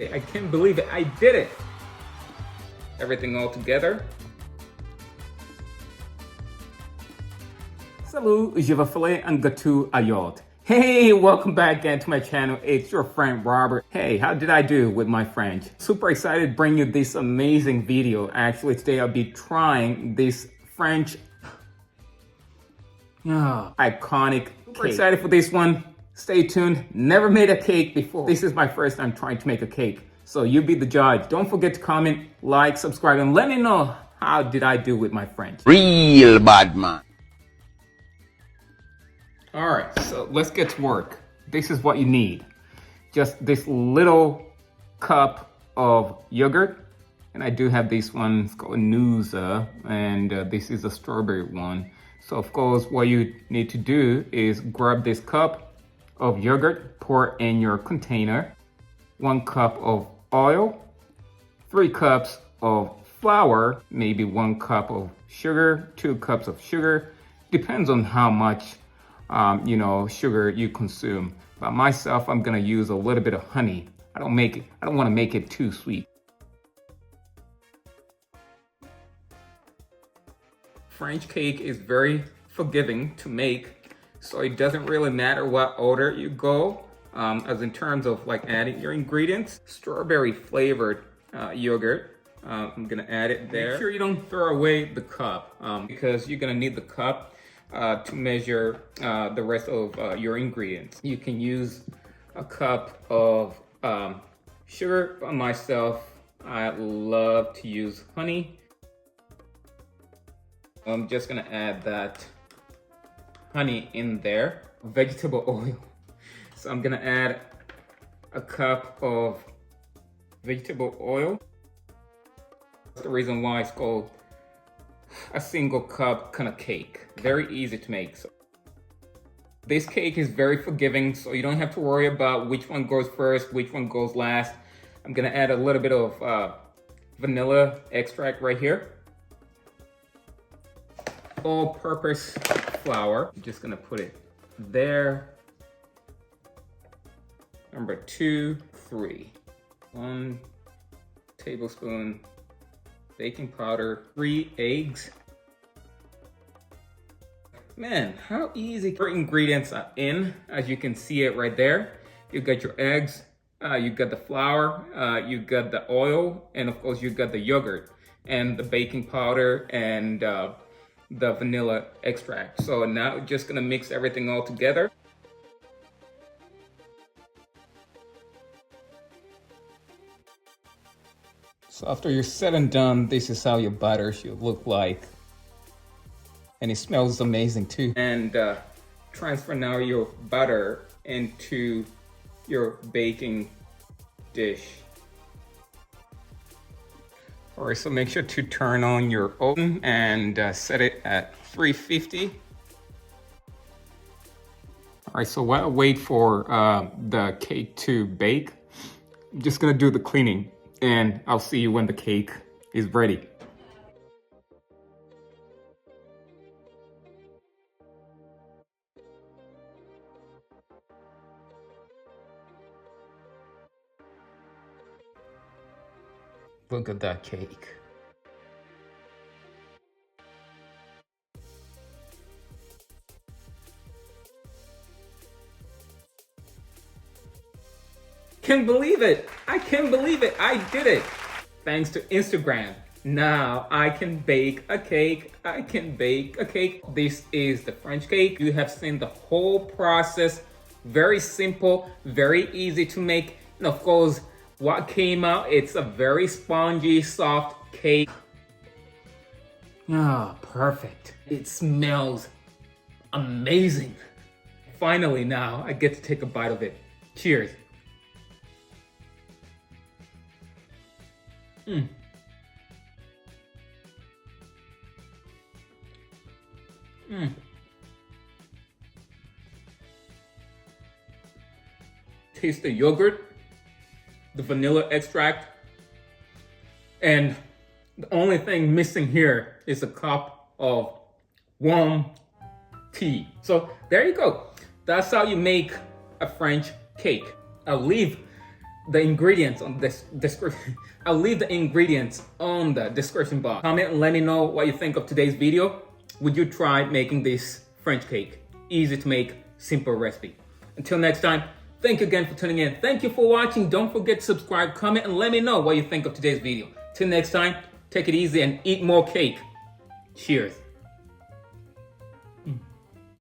I can't believe it, I did it! Everything all together. Salut, je vais faire un gâteau à yaourt. Hey, welcome back again to my channel. It's your friend Robert. Hey, how did I do with my French? Super excited to bring you this amazing video. Actually, today I'll be trying this French iconic cake. Super excited for this one. Stay tuned. Never made a cake before. This is my first time trying to make a cake. So you be the judge. Don't forget to comment, like, subscribe, and let me know how did I do with my French. Real bad man. All right, so let's get to work. This is what you need. Just this little cup of yogurt. And I do have this one, it's called Noosa, and this is a strawberry one. So of course, what you need to do is grab this cup of yogurt, pour in your container, 1 cup of oil, 3 cups of flour, maybe 1 cup of sugar, 2 cups of sugar, depends on how much sugar you consume. But myself, I'm gonna use a little bit of honey. I don't want to make it too sweet. French cake is very forgiving to make, so it doesn't really matter what order you go, as in terms of like adding your ingredients. Strawberry flavored yogurt, I'm gonna add it there. Make sure you don't throw away the cup, because you're gonna need the cup to measure the rest of your ingredients. You can use a cup of sugar. By myself, I love to use honey. I'm just gonna add that honey in there. Vegetable oil. So I'm gonna add a cup of vegetable oil. That's the reason why it's called a single cup kind of cake. Very easy to make. So this cake is very forgiving, so you don't have to worry about which one goes first, which one goes last. I'm gonna add a little bit of vanilla extract right here. All-purpose flour. I'm just gonna put it there. Number 2, 3. 1 tablespoon baking powder, 3 eggs. Man, how easy. Your ingredients are in, as you can see it right there. You got your eggs, you got the flour, you got the oil, and of course you got the yogurt and the baking powder and the vanilla extract. So now we're just gonna mix everything all together. So after you're said and done, this is how your batter should look like. And it smells amazing too. And transfer now your butter into your baking dish. All right, so make sure to turn on your oven and set it at 350. All right, so while I wait for the cake to bake, I'm just gonna do the cleaning and I'll see you when the cake is ready. Look at that cake. Can't believe it. I can't believe it. I did it. Thanks to Instagram. Now I can bake a cake. I can bake a cake. This is the French cake. You have seen the whole process. Very simple, very easy to make. And of course, what came out, it's a very spongy, soft cake. Ah, perfect. It smells amazing. Finally now, I get to take a bite of it. Cheers. Taste the yogurt, the vanilla extract, and the only thing missing here is a cup of warm tea. So there you go. That's how you make a French cake. I'll leave the ingredients on this description. I'll leave the ingredients on the description box. Comment and let me know what you think of today's video. Would you try making this French cake? Easy to make, simple recipe. Until next time, thank you again for tuning in. Thank you for watching. Don't forget to subscribe, comment, and let me know what you think of today's video. Till next time, take it easy and eat more cake. Cheers.